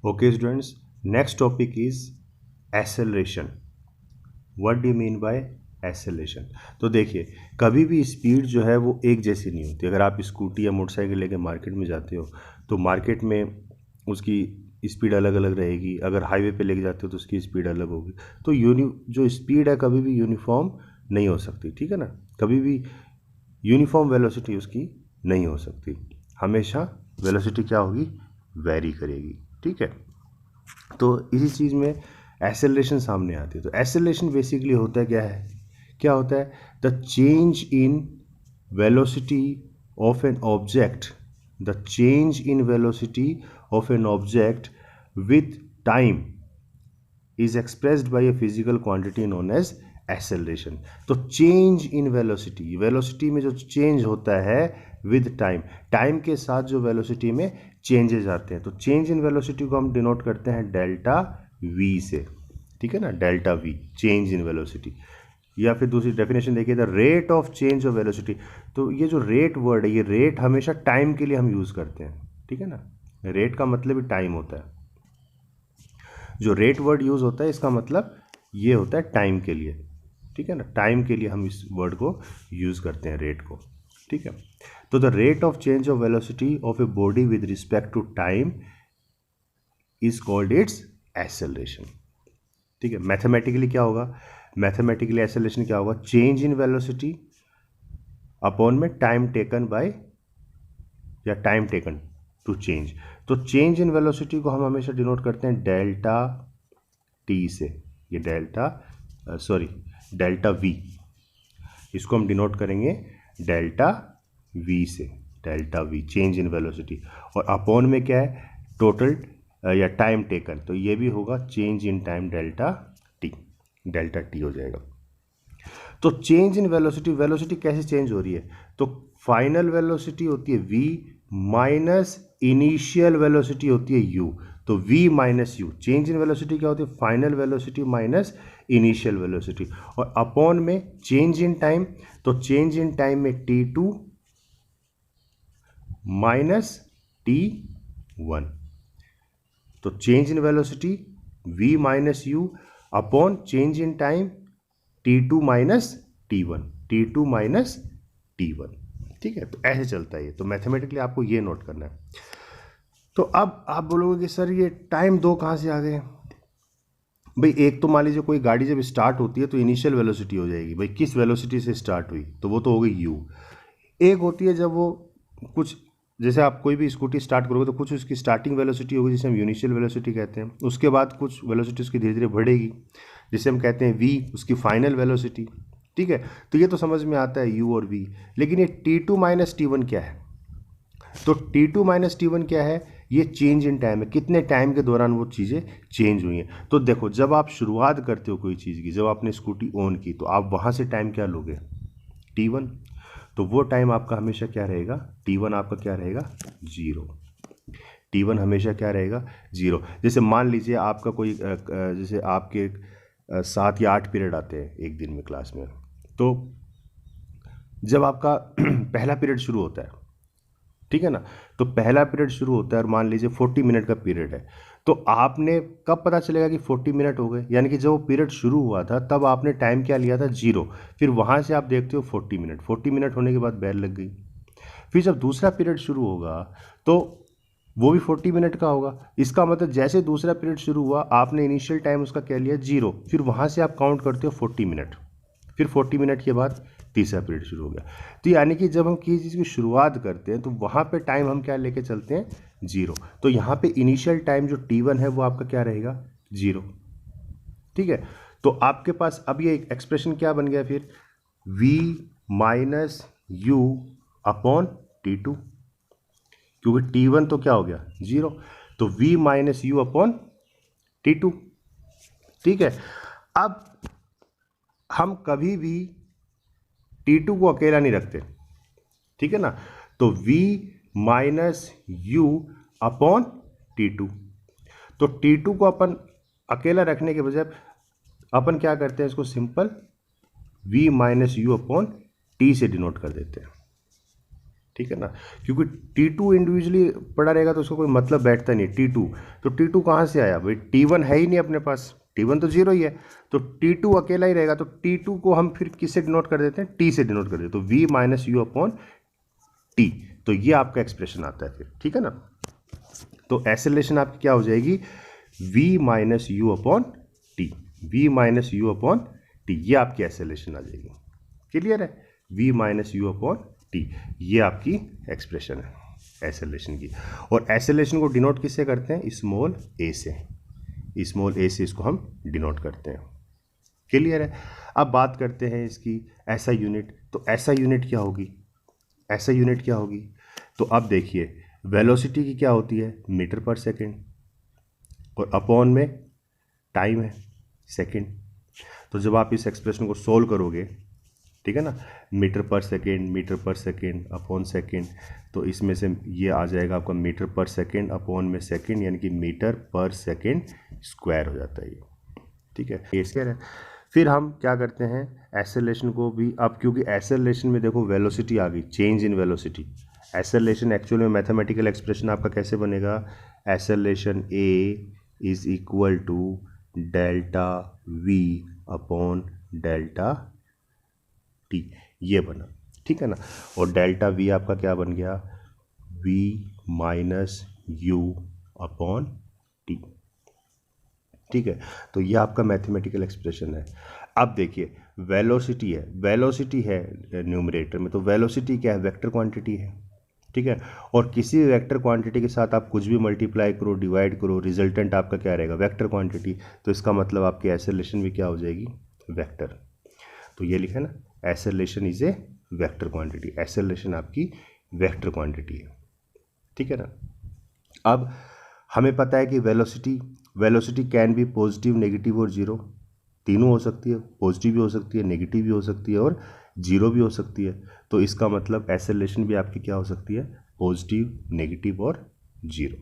Okay students, next topic is acceleration. What do you mean by acceleration? तो देखिए, कभी भी स्पीड जो है वो एक जैसी नहीं होती। अगर आप स्कूटी या मोटरसाइकिल लेके मार्केट में जाते हो तो मार्केट में उसकी स्पीड अलग अलग रहेगी। अगर हाईवे पे लेके जाते हो तो उसकी स्पीड अलग होगी। तो जो स्पीड है कभी भी यूनिफॉर्म नहीं हो सकती, ठीक है ना। कभी भी यूनिफॉर्म वेलोसिटी उसकी नहीं हो सकती। हमेशा वेलोसिटी क्या होगी, वेरी करेगी, ठीक है। तो इसी चीज़ में एक्सेलरेशन सामने आती है। तो एक्सेलरेशन बेसिकली होता है क्या होता है, the change in velocity of an object, the change in velocity of an object with time is expressed by a physical quantity known as acceleration. तो चेंज इन वेलोसिटी, वेलोसिटी में जो change होता है विद टाइम, टाइम के साथ जो velocity में changes आते हैं, तो चेंज इन वेलोसिटी को हम डिनोट करते हैं डेल्टा वी से, ठीक है ना, delta we, change in velocity. या फिर दूसरी डेफिनेशन देखिए, the rate of change of velocity. तो ये जो रेट वर्ड है, ये रेट हमेशा टाइम के लिए हम यूज़ करते हैं, ठीक है ना। रेट का मतलब ही टाइम होता है। जो रेट वर्ड यूज़ होता है इसका मतलब ये होता है टाइम के लिए, ठीक है ना। टाइम के लिए हम इस वर्ड को यूज़ करते हैं, रेट को, ठीक है। तो the rate of change of velocity of a body with respect to time is called its acceleration, ठीक है। मैथमेटिकली क्या होगा, मैथमेटिकली एक्सेलरेशन क्या होगा, चेंज इन वेलोसिटी अपॉन में टाइम टेकन बाय, या टाइम टेकन टू चेंज। तो change in velocity को हम हमेशा डिनोट करते हैं डेल्टा टी से, ये डेल्टा वी, इसको हम डिनोट करेंगे डेल्टा वी से, delta we, change in velocity. और अपॉन में क्या है, टोटल या टाइम टेकन, तो ये भी होगा change in time delta T हो जाएगा। तो चेंज इन वेलोसिटी, वेलोसिटी कैसे चेंज हो रही है, तो फाइनल वेलोसिटी होती है v माइनस इनिशियल वेलोसिटी होती है u। तो v minus you, change in velocity क्या होती है, final velocity minus initial velocity. और अपॉन में चेंज इन टाइम, तो चेंज इन टाइम में t2 माइनस t1। तो change in velocity v minus u upon change in time t2 minus t1, ठीक है। तो ऐसे चलता है ये। तो मैथमेटिकली आपको ये नोट करना है। तो अब आप बोलोगे कि सर ये टाइम दो कहाँ से आ गए। भाई एक तो मान लीजिए कोई गाड़ी जब स्टार्ट होती है तो इनिशियल वेलोसिटी हो जाएगी, भाई किस वेलोसिटी से स्टार्ट हुई, तो वो तो हो गई u। एक होती है जब वो कुछ, जैसे आप कोई भी स्कूटी स्टार्ट करोगे तो कुछ उसकी स्टार्टिंग वेलोसिटी होगी जिसे हम इनिशियल वेलोसिटी कहते हैं। उसके बाद कुछ वेलोसिटी उसकी धीरे धीरे बढ़ेगी जिसे हम कहते हैं v, उसकी फाइनल वेलोसिटी, ठीक है। तो ये तो समझ में आता है u और v। लेकिन ये t2 माइनस t1 क्या है, तो t2 माइनस t1 क्या है, ये चेंज इन टाइम है, कितने टाइम के दौरान वो चीज़ें चेंज हुई हैं। तो देखो, जब आप शुरुआत करते हो कोई चीज़ की, जब आपने स्कूटी ऑन की तो आप वहाँ से टाइम क्या लोगे, t1। तो वो टाइम आपका हमेशा क्या रहेगा, t1 आपका क्या रहेगा, जीरो। t1 हमेशा क्या रहेगा, जीरो। जैसे मान लीजिए आपका कोई जैसे आपके 7 या 8 पीरियड आते हैं एक दिन में क्लास में। तो जब आपका पहला पीरियड शुरू होता है, ठीक है ना, तो पहला पीरियड शुरू होता है और मान लीजिए 40 मिनट का पीरियड है। तो आपने कब पता चलेगा कि 40 मिनट हो गए, यानी कि जब वो पीरियड शुरू हुआ था तब आपने टाइम क्या लिया था, जीरो। फिर वहाँ से आप देखते हो 40 मिनट होने के बाद बेल लग गई। फिर जब दूसरा पीरियड शुरू होगा तो वो भी 40 मिनट का होगा। इसका मतलब जैसे दूसरा पीरियड शुरू हुआ आपने इनिशियल टाइम उसका क्या लिया, जीरो। फिर वहाँ से आप काउंट करते हो 40 मिनट। फिर 40 मिनट के बाद तीसरा पीरियड शुरू हो गया। तो यानी कि जब हम किसी चीज़ की शुरुआत करते हैं तो वहाँ पे टाइम हम क्या लेके चलते हैं, जीरो। तो यहाँ पे इनिशियल टाइम जो t1 है वो आपका क्या रहेगा, जीरो, ठीक है। तो आपके पास अब ये एक्सप्रेशन क्या बन गया फिर, v minus u upon t2, क्योंकि t1 तो क्या हो गया, जीरो। तो v minus u upon t2, ठीक है। अब हम कभी भी t2 को अकेला नहीं रखते, ठीक है ना। तो v minus u upon t2, तो t2 को अपन अकेला रखने के बजाय अपन क्या करते हैं, इसको simple v minus u upon T से डिनोट कर देते हैं, ठीक है ना, क्योंकि T2 इंडिविजुअली पड़ा रहेगा तो उसका कोई मतलब बैठता नहीं। T2 तो T2 कहाँ से आया भाई, T1 है ही नहीं अपने पास, T1 तो जीरो ही है, तो T2 अकेला ही रहेगा। तो T2 को हम फिर किससे डिनोट कर देते हैं, T से डिनोट कर देते हैं, तो V minus u upon T। तो ये आपका एक्सप्रेशन आता है फिर, ठीक है ना। तो एक्सेलरेशन आपकी क्या हो जाएगी, V minus u upon T, V minus u upon T, ये आपकी एक्सेलरेशन आ जाएगी। क्लियर है, V minus u upon T, ये आपकी एक्सप्रेशन है एक्सेलरेशन की। और एक्सेलरेशन को डिनोट किससे करते हैं, स्मॉल a से, स्मॉल a से इसको हम डिनोट करते हैं। क्लियर है। अब बात करते हैं इसकी ऐसा यूनिट, तो ऐसा यूनिट क्या होगी, ऐसा यूनिट क्या होगी, तो अब देखिए वेलोसिटी की क्या होती है, मीटर पर सेकेंड, और अपॉन में टाइम है सेकेंड। तो जब आप इस एक्सप्रेशन को सोल्व करोगे, ठीक है ना, मीटर पर सेकेंड अपॉन सेकेंड, तो इसमें से ये आ जाएगा आपका मीटर पर सेकेंड अपॉन में सेकेंड, यानी कि मीटर पर सेकेंड स्क्वायर हो जाता है ये, ठीक है, ये स्क्वायर है। फिर हम क्या करते हैं, एक्सेलरेशन को भी, अब क्योंकि एक्सेलरेशन में देखो वेलोसिटी आ गई, change in velocity, acceleration actual में मैथमेटिकल एक्सप्रेशन आपका कैसे बनेगा, acceleration a is equal to delta v upon delta t, ये बना, ठीक है ना। और डेल्टा वी आपका क्या बन गया, v minus u upon t, ठीक है। तो ये आपका मैथमेटिकल एक्सप्रेशन है। अब देखिए वेलोसिटी है न्यूमरेटर में, तो वेलोसिटी क्या है, वेक्टर क्वांटिटी है, ठीक है। और किसी भी वेक्टर क्वांटिटी के साथ आप कुछ भी मल्टीप्लाई करो, डिवाइड करो, रिजल्टेंट आपका क्या रहेगा, वेक्टर क्वांटिटी। तो इसका मतलब आपकी एक्सेलरेशन भी क्या हो जाएगी, वेक्टर। तो ये लिखा ना, acceleration is a vector quantity, acceleration आपकी वेक्टर क्वांटिटी है, ठीक है ना। अब हमें पता है कि velocity can be positive, negative और जीरो, तीनों हो सकती है, पॉजिटिव भी हो सकती है, नेगेटिव भी हो सकती है और जीरो भी हो सकती है। तो इसका मतलब एक्सेलरेशन भी आपकी क्या हो सकती है, पॉजिटिव, नेगेटिव और जीरो,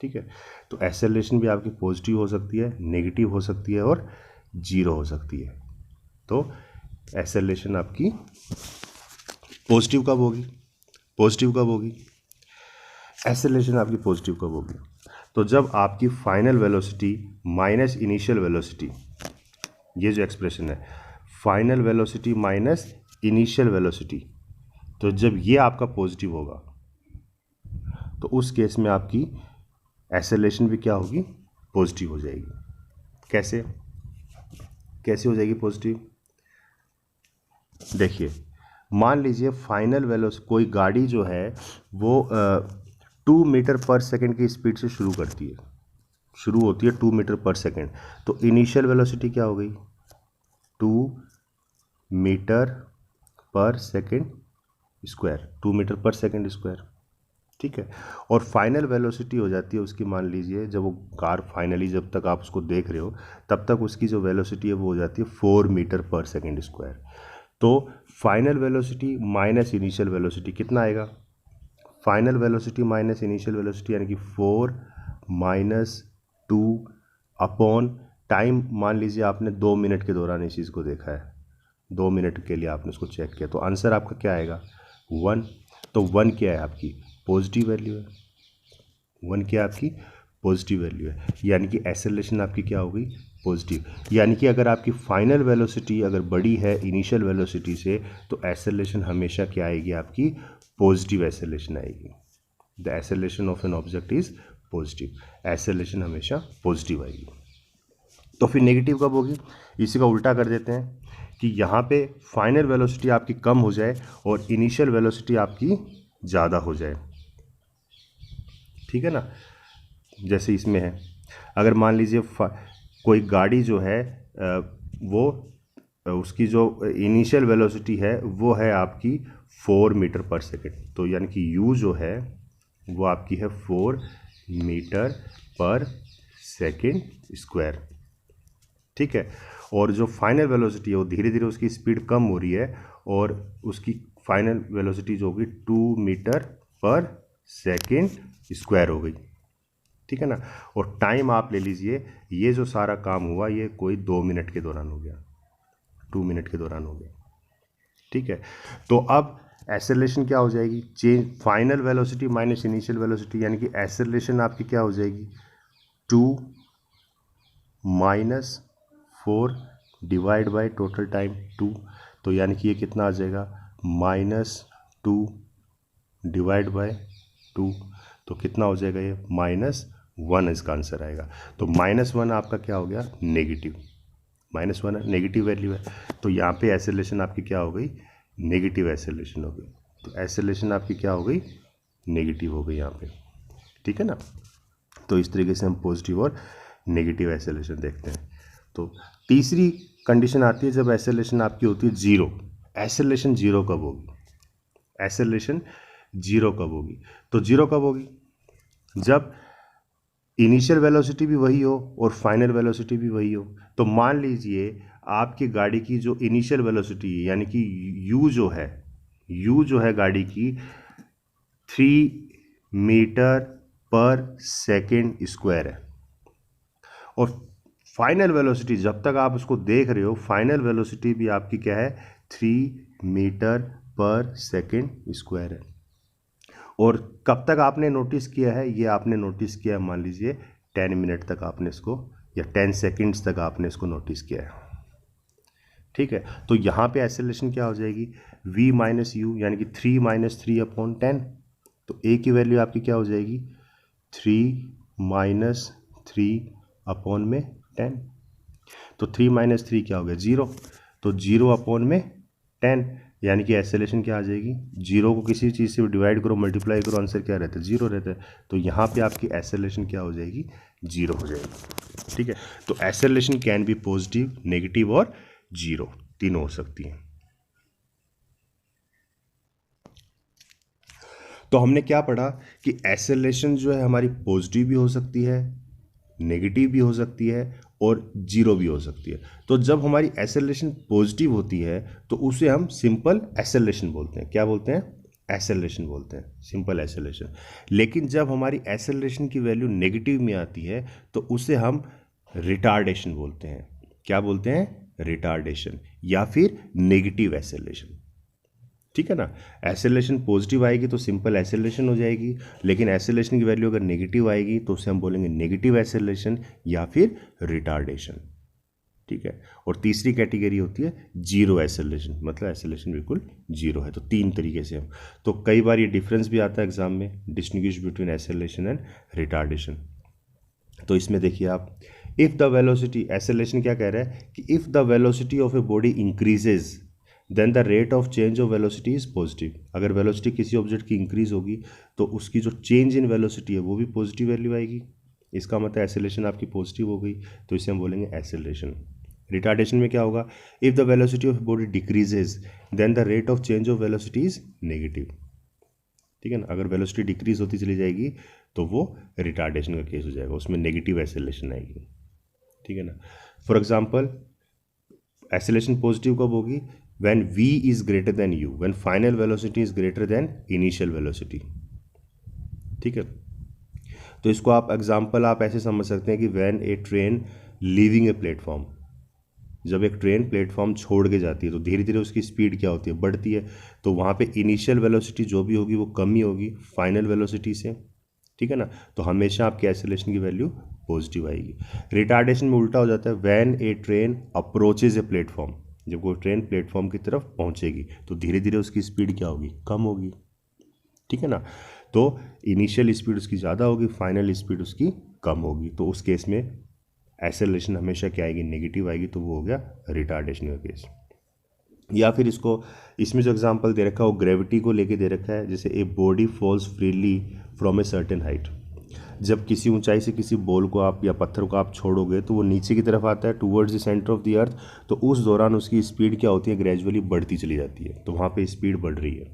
ठीक है। तो एक्सेलरेशन भी आपकी पॉजिटिव हो सकती है, नेगेटिव हो सकती है और जीरो हो सकती है। तो एक्सेलरेशन आपकी पॉजिटिव कब होगी, एक्सेलरेशन आपकी पॉजिटिव कब होगी, तो जब आपकी final velocity minus initial velocity, ये जो एक्सप्रेशन है final velocity minus initial velocity, तो जब ये आपका पॉजिटिव होगा तो उस केस में आपकी एक्सेलरेशन भी क्या होगी, पॉजिटिव हो जाएगी। कैसे हो जाएगी पॉजिटिव, देखिए मान लीजिए फाइनल वेलोसिटी, कोई गाड़ी जो है वो 2 मीटर पर सेकेंड की स्पीड से शुरू होती है 2 मीटर पर सेकेंड, तो इनिशियल वेलोसिटी क्या हो गई, 2 मीटर पर सेकेंड स्क्वायर, 2 मीटर पर सेकेंड स्क्वायर, ठीक है। और फाइनल वेलोसिटी हो जाती है उसकी, मान लीजिए जब वो कार फाइनली, जब तक आप उसको देख रहे हो तब तक उसकी जो वेलोसिटी है वो हो जाती है 4 मीटर पर सेकेंड स्क्वायर। तो final velocity minus initial velocity कितना आएगा, final velocity minus initial velocity यानी कि 4 माइनस 2 अपॉन टाइम, मान लीजिए आपने 2 मिनट के दौरान इस चीज़ को देखा है, 2 मिनट के लिए आपने उसको चेक किया, तो आंसर आपका क्या आएगा 1। तो 1 क्या है आपकी पॉजिटिव वैल्यू है, 1 क्या आपकी पॉजिटिव वैल्यू है, यानी कि एक्सेलरेशन आपकी क्या होगी, पॉजिटिव। यानी कि अगर आपकी फाइनल वेलोसिटी अगर बड़ी है इनिशियल वेलोसिटी से, तो एक्सेलरेशन हमेशा क्या आएगी आपकी, पॉजिटिव एक्सेलरेशन आएगी। The acceleration of an object is positive, acceleration हमेशा पॉजिटिव आएगी। तो फिर नेगेटिव कब होगी, इसी का उल्टा कर देते हैं कि यहाँ पे फाइनल वेलोसिटी आपकी कम हो जाए और इनिशियल वेलोसिटी आपकी ज़्यादा हो जाए, ठीक है ना। जैसे इसमें है, अगर मान लीजिए कोई गाड़ी जो है वो उसकी जो इनिशियल वेलोसिटी है वो है आपकी 4 मीटर पर सेकेंड, तो यानी कि u जो है वो आपकी है 4 मीटर पर सेकेंड स्क्वायर, ठीक है। और जो फाइनल वेलोसिटी है वो धीरे धीरे उसकी स्पीड कम हो रही है और उसकी फाइनल वेलोसिटी जो होगी 2 मीटर पर सेकेंड स्क्वायर हो गई, ठीक है ना। और टाइम आप ले लीजिए, ये जो सारा काम हुआ ये कोई 2 मिनट के दौरान हो गया, 2 मिनट के दौरान हो गया, ठीक है। तो अब एसेलेरेशन क्या हो जाएगी, change final velocity minus initial velocity, यानी कि एसेलेरेशन आपकी क्या हो जाएगी 2 minus 4 divide by total time 2, तो यानी कि ये कितना आ जाएगा -2 डिवाइड बाय 2, तो कितना हो जाएगा ये -1 इसका आंसर आएगा। तो -1 आपका क्या हो गया नेगेटिव, -1 नेगेटिव वैल्यू है, तो यहाँ पे एसेलेरेशन आपकी क्या हो गई नेगेटिव एसेलेरेशन हो गई। तो एसेलेरेशन आपकी क्या हो गई नेगेटिव हो गई यहाँ पे, ठीक है ना। तो इस तरीके से हम पॉजिटिव और नेगेटिव एसेलेरेशन देखते हैं। तो तीसरी कंडीशन आती है जब एसेलेरेशन आपकी होती है जीरो। एसेलेरेशन जीरो कब होगी, एसेलेरेशन जीरो कब होगी, तो जीरो कब होगी जब इनिशियल वेलोसिटी भी वही हो और फाइनल वेलोसिटी भी वही हो। तो मान लीजिए आपकी गाड़ी की जो इनिशियल वेलोसिटी है यानी कि यू जो है गाड़ी की 3 मीटर पर सेकेंड स्क्वायर है, और फाइनल वेलोसिटी जब तक आप उसको देख रहे हो फाइनल वेलोसिटी भी आपकी क्या है 3 मीटर पर सेकेंड स्क्वायर है। और कब तक आपने नोटिस किया है, ये आपने नोटिस किया है मान लीजिए 10 मिनट तक आपने इसको, या 10 सेकेंड्स तक आपने इसको नोटिस किया है, ठीक है। तो यहाँ पे एसेलेरेशन क्या हो जाएगी v माइनस यू, यानी कि 3 माइनस 3 अपॉन 10, तो a की वैल्यू आपकी क्या हो जाएगी 3 माइनस 3 अपॉन में 10, तो 3 माइनस 3 क्या हो गया 0, तो 0 अपॉन में 10, यानी कि एसेलेरेशन क्या आ जाएगी, 0 को किसी चीज़ से डिवाइड करो मल्टीप्लाई करो आंसर क्या रहता है 0 रहता है, तो यहाँ पे आपकी एसेलेरेशन क्या हो जाएगी 0 हो जाएगी, ठीक है। तो acceleration can be positive, negative और 0 तीनों हो सकती हैं। तो हमने क्या पढ़ा कि एसेलेरेशन जो है हमारी पॉजिटिव भी हो सकती है, नेगेटिव भी हो सकती है और 0 भी हो सकती है। तो जब हमारी एसेलेरेशन पॉजिटिव होती है तो उसे हम सिंपल एसेलेरेशन बोलते हैं। क्या बोलते हैं, एसेलेरेशन बोलते हैं, सिंपल एसेलेरेशन। लेकिन जब हमारी एसेलेरेशन की वैल्यू नेगेटिव में आती है तो उसे हम रिटार्डेशन बोलते हैं। क्या बोलते हैं, रिटार्डेशन या फिर नेगेटिव एसेलेरेशन, ठीक है ना। एसेलेरेशन पॉजिटिव आएगी तो सिंपल एसेलेरेशन हो जाएगी, लेकिन एसेलेरेशन की वैल्यू अगर नेगेटिव आएगी तो उसे हम बोलेंगे नेगेटिव एसेलेरेशन या फिर रिटार्डेशन, ठीक है। और तीसरी कैटेगरी होती है जीरो एसेलेरेशन, मतलब एसेलेरेशन बिल्कुल जीरो है। तो तीन तरीके से हम, तो कई बार ये डिफरेंस भी आता है एग्जाम में, distinguish between acceleration and retardation. तो इसमें देखिए आप, इफ़ द वेलोसिटी, एसेलेरेशन क्या कह रहा है कि if the velocity of a body increases then the rate of change of velocity is positive. अगर वेलोसिटी किसी ऑब्जेक्ट की इंक्रीज होगी तो उसकी जो चेंज इन वेलोसिटी है वो भी पॉजिटिव वैल्यू आएगी, इसका मतलब एसेलेरेशन आपकी पॉजिटिव हो गई, तो इसे हम बोलेंगे एसेलेरेशन। रिटार्डेशन में क्या होगा, if the velocity of body decreases then the rate of change of velocity is negative, ठीक है ना। अगर वेलोसिटी डिक्रीज होती चली जाएगी तो वो रिटार्डेशन का केस हो जाएगा, उसमें नेगेटिव एसेलेरेशन आएगी, ठीक है ना। फॉर एग्जाम्पल एसेलेरेशन पॉजिटिव कब होगी, when v is greater than u, when final velocity is greater than initial velocity, ठीक है। तो इसको आप एग्जांपल आप ऐसे समझ सकते हैं कि when a train leaving a platform, जब एक ट्रेन प्लेटफॉर्म छोड़ के जाती है तो धीरे धीरे उसकी स्पीड क्या होती है, बढ़ती है, तो वहाँ पे इनिशियल वेलोसिटी जो भी होगी वो कम ही होगी फाइनल वेलोसिटी से, ठीक है ना। तो हमेशा आपके एसेलेरेशन की वैल्यू पॉजिटिव आएगी। रिटार्डेशन में उल्टा हो जाता है, when A train approaches a platform, जब वो ट्रेन प्लेटफॉर्म की तरफ पहुंचेगी तो धीरे धीरे उसकी स्पीड क्या होगी, कम होगी, ठीक है ना। तो इनिशियल स्पीड उसकी ज़्यादा होगी, फाइनल स्पीड उसकी कम होगी, तो उस केस में एसेलेरेशन हमेशा क्या आएगी, नेगेटिव आएगी, तो वो हो गया रिटार्डेशन का केस। या फिर इसको, इसमें जो एग्जांपल दे रखा है वो ग्रेविटी को लेके दे रखा है, जैसे a body falls freely from a certain height, जब किसी ऊंचाई से किसी बॉल को आप या पत्थर को आप छोड़ोगे तो वो नीचे की तरफ आता है towards the centre of the earth, तो उस दौरान उसकी स्पीड क्या होती है, ग्रेजुअली बढ़ती चली जाती है, तो वहाँ पे स्पीड बढ़ रही है,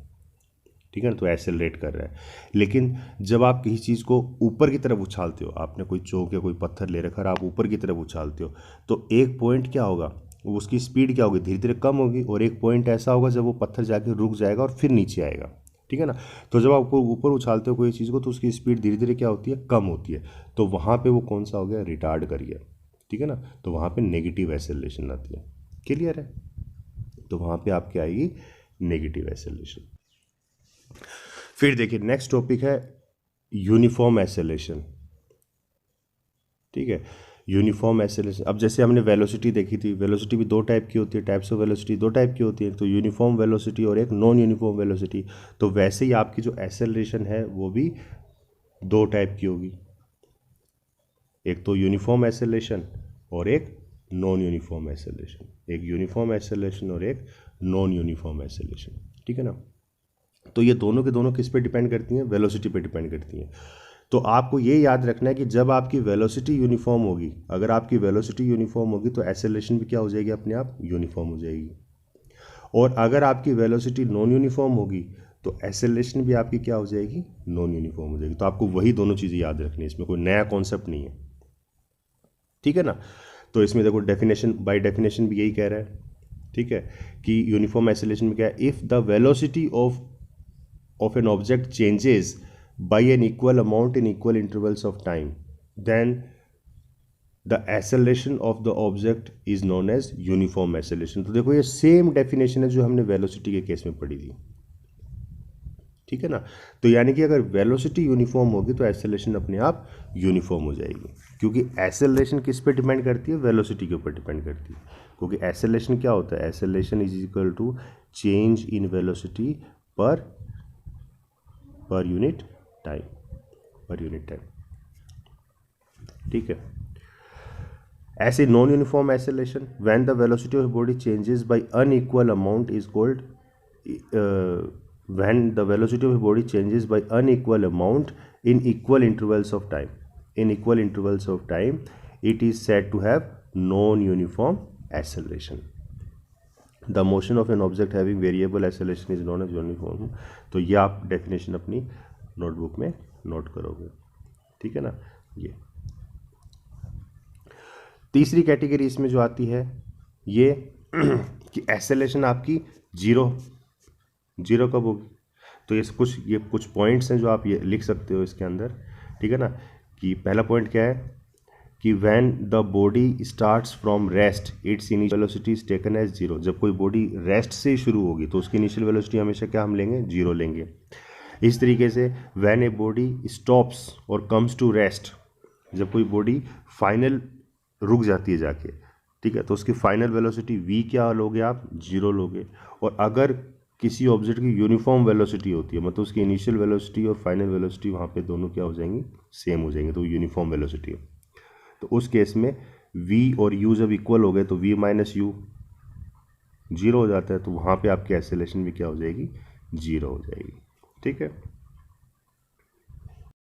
ठीक है ना, तो एसेलरेट कर रहा है। लेकिन जब आप किसी चीज़ को ऊपर की तरफ उछालते हो, आपने कोई चौक या कोई पत्थर ले रखा है, आप ऊपर की तरफ उछालते हो, तो एक पॉइंट क्या होगा, उसकी स्पीड क्या होगी, धीरे धीरे कम होगी, और एक पॉइंट ऐसा होगा जब वो पत्थर जाके रुक जाएगा और फिर नीचे आएगा, ठीक है ना। तो जब आप ऊपर उछालते हो कोई चीज़ को तो उसकी स्पीड धीरे धीरे क्या होती है, कम होती है, तो वहाँ पे वो कौन सा हो गया, रिटार्ड कर गया, ठीक है ना। तो वहाँ पे नेगेटिव एसेलरेशन आती है, क्लियर है। तो वहाँ पे आपकी आएगी नेगेटिव एसेलरेशन। फिर देखिए नेक्स्ट टॉपिक है यूनिफॉर्म एक्सेलरेशन। ठीक है, यूनिफॉर्म एक्सेलरेशन। अब जैसे हमने वेलोसिटी देखी थी, वेलोसिटी भी दो टाइप की होती है, टाइप्स ऑफ वेलोसिटी दो टाइप की होती है, तो यूनिफॉर्म वेलोसिटी और एक नॉन यूनिफॉर्म वेलोसिटी। तो वैसे ही आपकी जो एक्सेलरेशन है वो भी दो टाइप की होगी, एक तो यूनिफॉर्म एक्सेलरेशन और एक नॉन यूनिफॉर्म एक्सेलरेशन। एक यूनिफॉर्म एक्सेलरेशन और एक नॉन यूनिफॉर्म एक्सेलरेशन। ठीक है ना। तो ये दोनों के दोनों किस पे डिपेंड करती हैं? वेलोसिटी पे डिपेंड करती हैं। तो आपको ये याद रखना है कि जब आपकी वेलोसिटी यूनिफॉर्म होगी, अगर आपकी वेलोसिटी यूनिफॉर्म होगी तो एक्सेलरेशन भी क्या हो जाएगी? अपने आप यूनिफॉर्म हो जाएगी। और अगर आपकी वेलोसिटी नॉन यूनिफॉर्म होगी तो एक्सेलरेशन भी आपकी क्या हो जाएगी? नॉन यूनिफॉर्म हो जाएगी। तो आपको वही दोनों चीज़ें याद रखनी है, इसमें कोई नया कॉन्सेप्ट नहीं है। ठीक है ना। तो इसमें देखो डेफिनेशन, बाय डेफिनेशन भी यही कह रहा है। ठीक है, कि यूनिफॉर्म एक्सेलरेशन में क्या है? If the velocity of an object changes by an equal amount in equal intervals of time, then the acceleration of the object is known as uniform acceleration। तो देखो ये सेम डेफिनेशन है जो हमने velocity के केस में पढ़ी थी। ठीक है ना। तो यानी कि अगर वेलोसिटी यूनिफॉर्म होगी तो एक्सेलरेशन अपने आप यूनिफॉर्म हो जाएगी, क्योंकि एक्सेलरेशन किस पे डिपेंड करती है? वेलोसिटी के ऊपर डिपेंड करती है। क्योंकि एक्सेलरेशन क्या होता है? Acceleration is equal to change in velocity per unit time, per unit time. ठीक है। ऐसे non uniform acceleration, when the velocity of body changes by unequal amount is called, when the velocity of body changes by unequal amount in equal intervals of time, in equal intervals of time, it is said to have non uniform acceleration. The motion of an object having variable acceleration is non as uniform. तो ये आप definition अपनी notebook में note करोगे। ठीक है ना। ये तीसरी कैटेगरी इसमें जो आती है ये कि एक्सेलरेशन आपकी जीरो कब होगी? तो ये कुछ पॉइंट्स हैं जो आप ये लिख सकते हो इसके अंदर। ठीक है ना। कि पहला पॉइंट क्या है कि when the body starts from rest its initial velocity is taken as zero. जब कोई बॉडी रेस्ट से शुरू होगी तो उसकी इनिशियल वेलोसिटी हमेशा क्या हम लेंगे? जीरो लेंगे। इस तरीके से व्हेन ए बॉडी स्टॉप्स और कम्स टू रेस्ट, जब कोई बॉडी फाइनल रुक जाती है जाके, ठीक है, तो उसकी फाइनल वेलोसिटी v क्या लोगे आप? जीरो लोगे। और अगर किसी ऑब्जेक्ट की यूनिफॉर्म वेलोसिटी होती है, मतलब उसकी इनिशियल वेलोसिटी और फाइनल वेलोसिटी वहाँ पे दोनों क्या हो जाएंगी? सेम हो जाएंगे, तो यूनिफॉर्म वेलोसिटी है। तो उस केस में v और u जब इक्वल हो गए तो v माइनस यू जीरो हो जाता है, तो वहाँ पे आपकी एक्सेलरेशन भी क्या हो जाएगी? जीरो हो जाएगी। ठीक है।